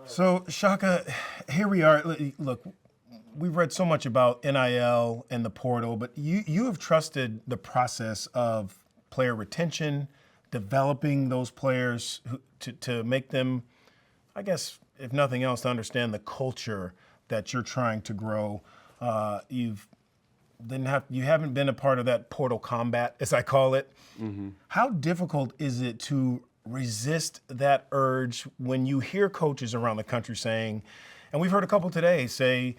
So, Shaka, here we are. Look, we've read so much about NIL and the portal, but you have trusted the process of player retention, developing those players to make them, I guess, if nothing else, to understand the culture that you're trying to grow. You haven't been a part of that portal combat, as I call it. Mm-hmm. How difficult is it to resist that urge when you hear coaches around the country saying, and we've heard a couple today say,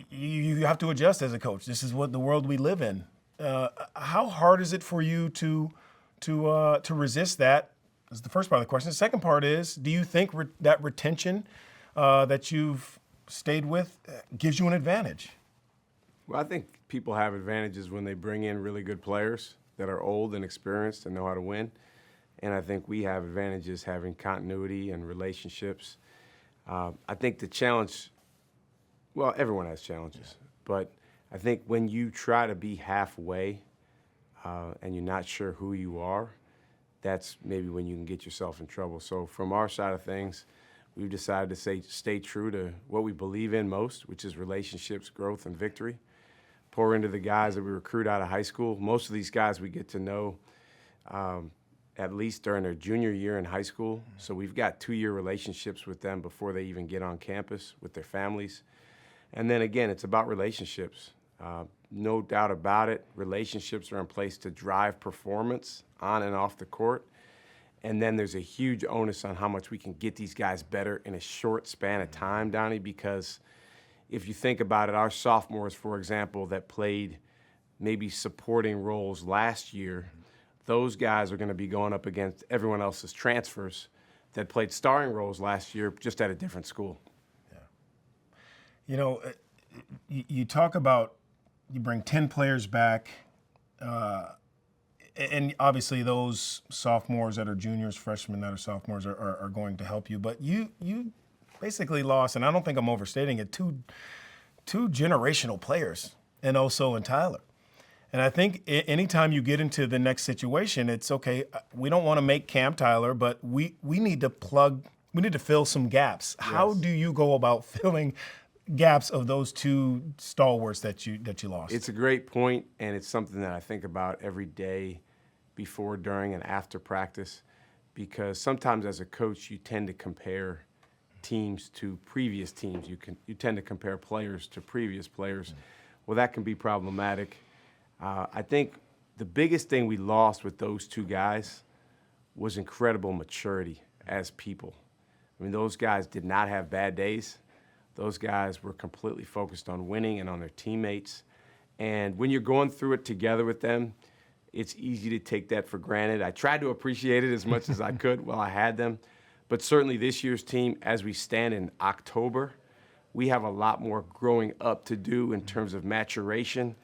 you have to adjust as a coach. This is what the world we live in. How hard is it for you to resist that? That's the first part of the question. The second part is, do you think that retention that you've stayed with gives you an advantage? Well, I think people have advantages when they bring in really good players that are old and experienced and know how to win. And I think we have advantages having continuity and relationships. I think the challenge, well, everyone has challenges, but I think when you try to be halfway and you're not sure who you are, that's maybe when you can get yourself in trouble. So from our side of things, we've decided to stay true to what we believe in most, which is relationships, growth, and victory. Pour into the guys that we recruit out of high school. Most of these guys we get to know at least during their junior year in high school. So we've got 2-year relationships with them before they even get on campus with their families. And then again, it's about relationships. No doubt about it, relationships are in place to drive performance on and off the court. And then there's a huge onus on how much we can get these guys better in a short span of time, Donnie, because if you think about it, our sophomores, for example, that played maybe supporting roles last year, those guys are going to be going up against everyone else's transfers that played starring roles last year, just at a different school. Yeah. You know, you talk about you bring 10 players back, and obviously those sophomores that are juniors, freshmen that are sophomores are going to help you. But you basically lost, and I don't think I'm overstating it, two generational players, and also in Tyler. And I think anytime you get into the next situation, it's okay, we don't want to make Cam Tyler, but we need to fill some gaps. Yes. How do you go about filling gaps of those two stalwarts that you lost? It's a great point, and it's something that I think about every day before, during, and after practice, because sometimes as a coach you tend to compare teams to previous teams. You tend to compare players to previous players. Well, that can be problematic. I think the biggest thing we lost with those two guys was incredible maturity as people. I mean, those guys did not have bad days. Those guys were completely focused on winning and on their teammates. And when you're going through it together with them, it's easy to take that for granted. I tried to appreciate it as much as I could while I had them. But certainly this year's team, as we stand in October, we have a lot more growing up to do in terms of maturation,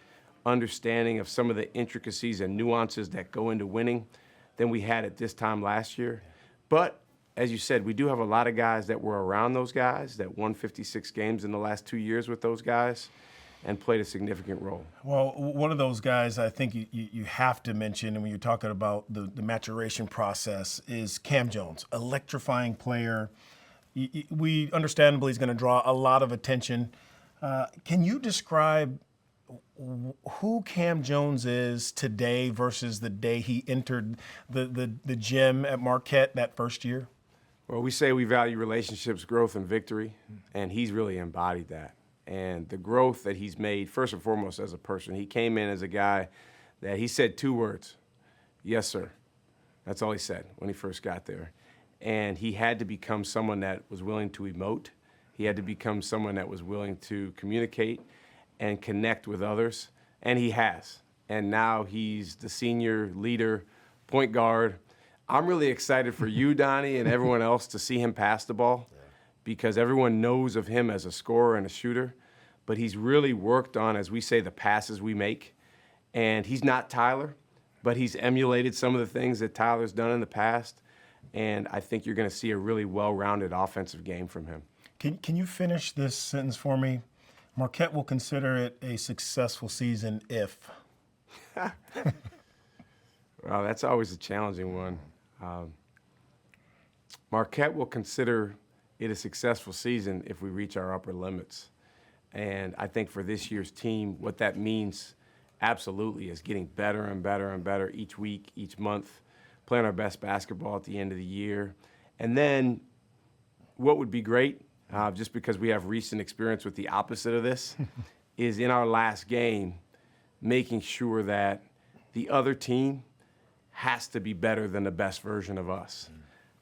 understanding of some of the intricacies and nuances that go into winning than we had at this time last year. But as you said, we do have a lot of guys that were around those guys, that won 56 games in the last 2 years with those guys and played a significant role. Well, one of those guys I think you have to mention, and when you're talking about the maturation process, is Cam Jones, electrifying player. We understandably is going to draw a lot of attention. Can you describe who Cam Jones is today versus the day he entered the gym at Marquette that first year? Well, we say we value relationships, growth, and victory, and he's really embodied that. And the growth that he's made, first and foremost, as a person, he came in as a guy that he said 2 words, yes, sir. That's all he said when he first got there. And he had to become someone that was willing to emote. He had to become someone that was willing to communicate and connect with others, and he has. And now he's the senior leader, point guard. I'm really excited for you, Donnie, and everyone else to see him pass the ball because everyone knows of him as a scorer and a shooter, but he's really worked on, as we say, the passes we make. And he's not Tyler, but he's emulated some of the things that Tyler's done in the past, and I think you're going to see a really well-rounded offensive game from him. Can you finish this sentence for me? Marquette will consider it a successful season if. Well, that's always a challenging one. Marquette will consider it a successful season if we reach our upper limits. And I think for this year's team, what that means absolutely is getting better and better and better each week, each month, playing our best basketball at the end of the year. And then what would be great, just because we have recent experience with the opposite of this, is in our last game, making sure that the other team has to be better than the best version of us.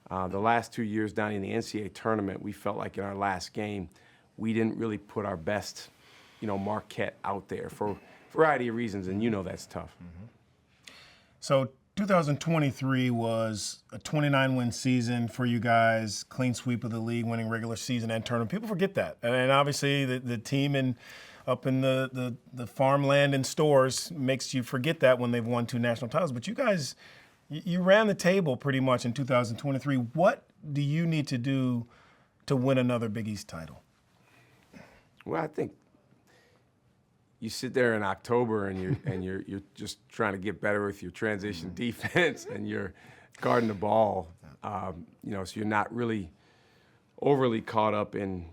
The last 2 years down in the NCAA tournament, we felt like in our last game, we didn't really put our best, Marquette out there for a variety of reasons, and that's tough. So 2023 was a 29-win season for you guys, clean sweep of the league, winning regular season and tournament. People forget that. And obviously the team up in the farmland and stores makes you forget that when they've won 2 national titles. But you guys, you ran the table pretty much in 2023. What do you need to do to win another Big East title? Well, I think you sit there in October and you're just trying to get better with your transition defense and you're guarding the ball, so you're not really overly caught up in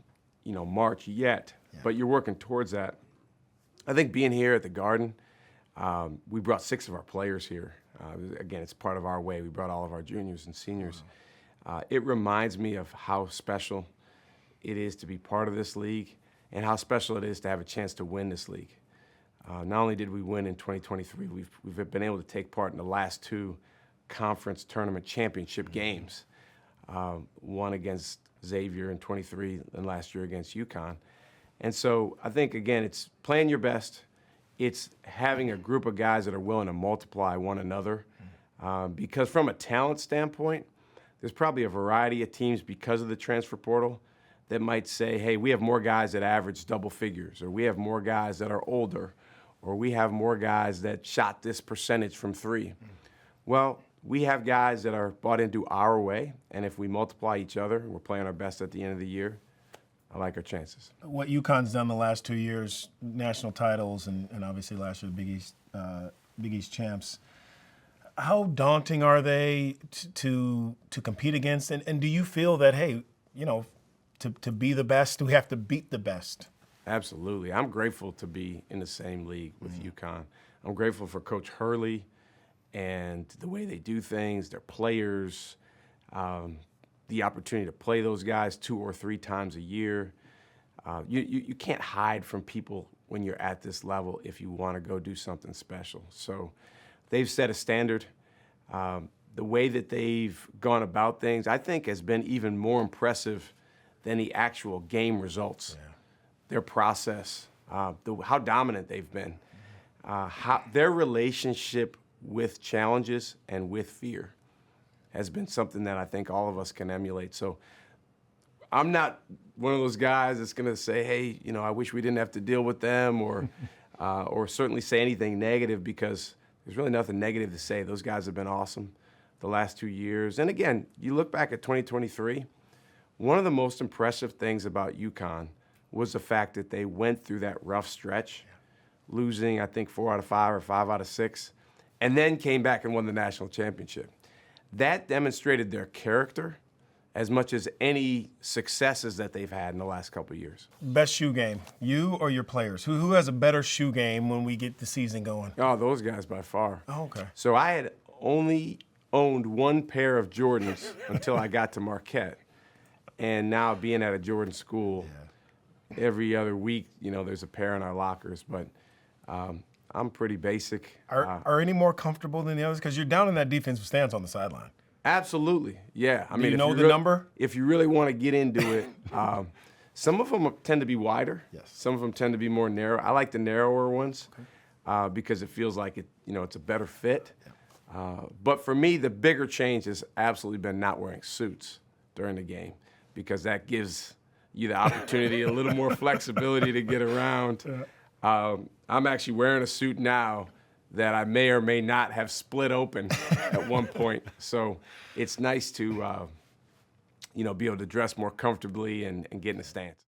March yet, but you're working towards that. I think being here at the Garden, we brought 6 of our players here. Again, it's part of our way. We brought all of our juniors and seniors. It reminds me of how special it is to be part of this league and how special it is to have a chance to win this league. Not only did we win in 2023, we've been able to take part in the last 2 conference tournament championship games, one against Xavier in 23 and last year against UConn. And so I think, again, it's playing your best. It's having a group of guys that are willing to multiply one another. Because from a talent standpoint, there's probably a variety of teams because of the transfer portal that might say, hey, we have more guys that average double figures, or we have more guys that are older, or we have more guys that shot this percentage from 3. Well, we have guys that are bought into our way, and if we multiply each other, we're playing our best at the end of the year, I like our chances. What UConn's done the last 2 years, national titles, and obviously last year the Big East champs, how daunting are they to compete against? And do you feel that, hey, to be the best, we have to beat the best? Absolutely. I'm grateful to be in the same league with UConn. I'm grateful for Coach Hurley and the way they do things, their players, the opportunity to play those guys 2 or 3 times a year. You can't hide from people when you're at this level if you want to go do something special. So they've set a standard. The way that they've gone about things, I think, has been even more impressive than the actual game results. Yeah. Their process, how dominant they've been, how their relationship with challenges and with fear has been something that I think all of us can emulate. So I'm not one of those guys that's going to say, hey, I wish we didn't have to deal with them, or certainly say anything negative, because there's really nothing negative to say. Those guys have been awesome the last 2 years. And again, you look back at 2023, one of the most impressive things about UConn was the fact that they went through that rough stretch, losing, I think, 4 out of 5 or 5 out of 6, and then came back and won the national championship. That demonstrated their character as much as any successes that they've had in the last couple of years. Best shoe game, you or your players? Who has a better shoe game when we get the season going? Oh, those guys by far. Oh, okay. So I had only owned 1 pair of Jordans until I got to Marquette. And now being at a Jordan school, every other week, there's a pair in our lockers. But I'm pretty basic. Are any more comfortable than the others? Because you're down in that defensive stance on the sideline. Absolutely, yeah. Do you know the number? If you really want to get into it, some of them tend to be wider. Yes. Some of them tend to be more narrow. I like the narrower ones because it feels like it's a better fit. Yeah. But for me, the bigger change has absolutely been not wearing suits during the game, because that gives you the opportunity, a little more flexibility to get around. I'm actually wearing a suit now that I may or may not have split open at one point. So it's nice to, be able to dress more comfortably and get in the stance.